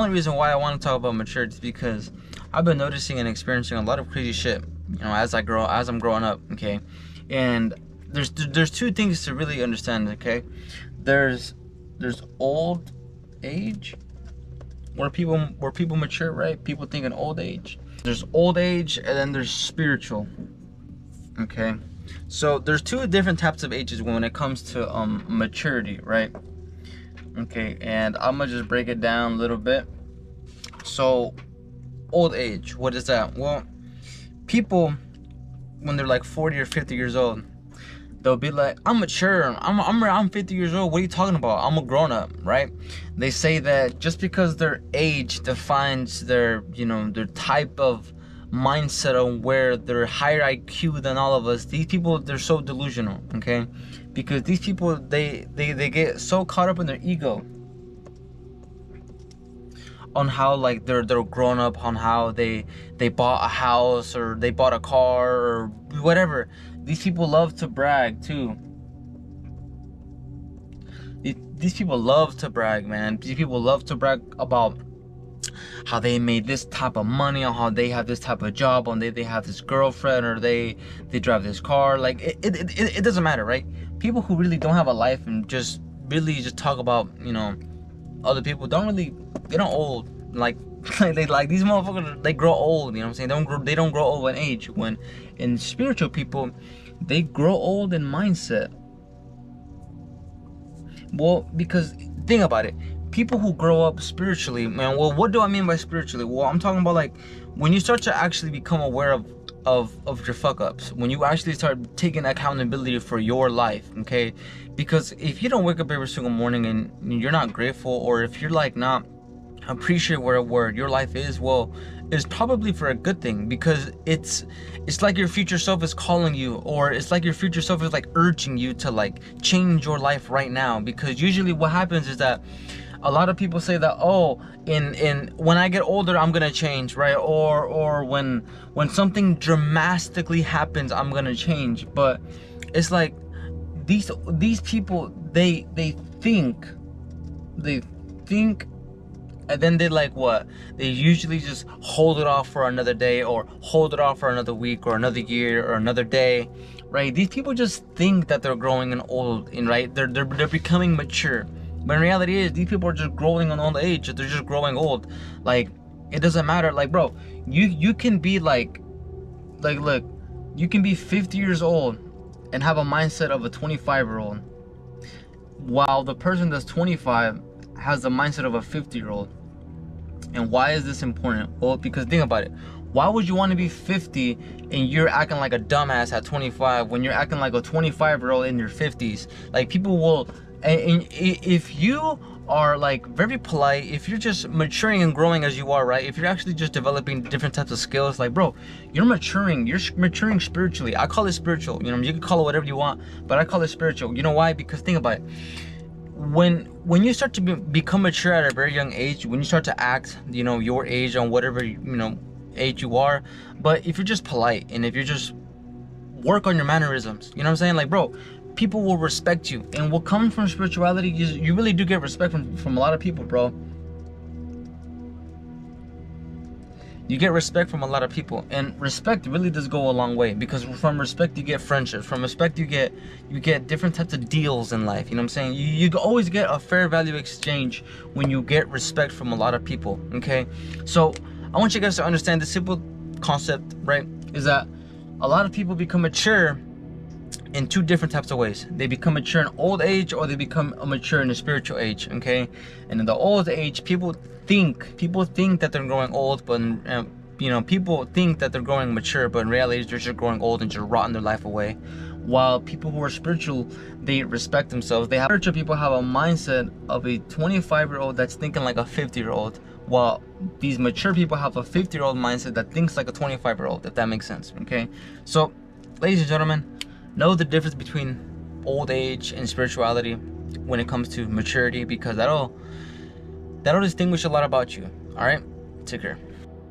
only reason why I want to talk about maturity is because I've been noticing and experiencing a lot of crazy shit, as I'm growing up, okay? And there's two things to really understand, okay? There's old age, where people mature, right? People think in old age. There's old age, and then there's spiritual, okay? So there's two different types of ages when it comes to maturity, right? Okay, and I'm gonna just break it down a little bit. So, old age, what is that? Well, people, when they're like 40 or 50 years old, they'll be like, I'm mature, I'm 50 years old, what are you talking about? I'm a grown-up, right? They say that just because their age defines their, their type of mindset on where they're higher IQ than all of us, these people, they're so delusional, okay? Because these people, they get so caught up in their ego on how like they're grown up, on how they bought a house or they bought a car or whatever. These people love to brag too. These people love to brag, man. These people love to brag about how they made this type of money, or how they have this type of job, or they have this girlfriend, or they drive this car. Like it doesn't matter, right? People who really don't have a life and just really just talk about, other people they don't old. Like like these motherfuckers, they grow old, you know what I'm saying? They don't grow old in age. When in spiritual people, they grow old in mindset. Well, because think about it. People who grow up spiritually, man, well, what do I mean by spiritually? Well, I'm talking about like when you start to actually become aware of your fuck ups, when you actually start taking accountability for your life, okay? Because if you don't wake up every single morning and you're not grateful, or if you're like not appreciate where your life is, well, it's probably for a good thing, because it's like your future self is calling you, or it's like your future self is like urging you to like change your life right now. Because usually what happens is that a lot of people say that, oh, in when I get older I'm gonna change, right? Or when something dramatically happens I'm gonna change. But it's like these people, they think, and then they like what? They usually just hold it off for another day, or hold it off for another week, or another year, or another day, right? These people just think that they're growing and old, and right? They're becoming mature. But in reality is, these people are just growing on old age. They're just growing old. Like, it doesn't matter. Like, bro, you can be like look, you can be 50 years old and have a mindset of a 25-year-old, while the person that's 25 has the mindset of a 50-year-old. And why is this important? Well, because think about it. Why would you want to be 50 and you're acting like a dumbass at 25 when you're acting like a 25-year-old in your 50s? Like, people will, and if you are like very polite, if you're just maturing and growing as you are, right? If you're actually just developing different types of skills, like, bro, you're maturing spiritually. I call it spiritual. You can call it whatever you want, but I call it spiritual. You know why? Because think about it. When you start to become mature at a very young age, when you start to act, your age on whatever age you are, but if you're just polite and if you just work on your mannerisms, you know what I'm saying? Like, bro, people will respect you. And what comes from spirituality is you really do get respect from a lot of people, bro. You get respect from a lot of people, and respect really does go a long way, because from respect you get friendships, from respect you get different types of deals in life. You know what I'm saying? You always get a fair value exchange when you get respect from a lot of people, okay? So I want you guys to understand the simple concept, right? Is that a lot of people become mature in two different types of ways. They become mature in old age, or they become mature in the spiritual age, okay? And in the old age, people think that they're growing old, but people think that they're growing mature, but in reality they're just growing old and just rotting their life away. While people who are spiritual, they respect themselves. Spiritual people have a mindset of a 25-year-old that's thinking like a 50-year-old, while these mature people have a 50-year-old mindset that thinks like a 25-year-old, if that makes sense, okay? So, ladies and gentlemen, know the difference between old age and spirituality when it comes to maturity, because that'll distinguish a lot about you. All right, take care.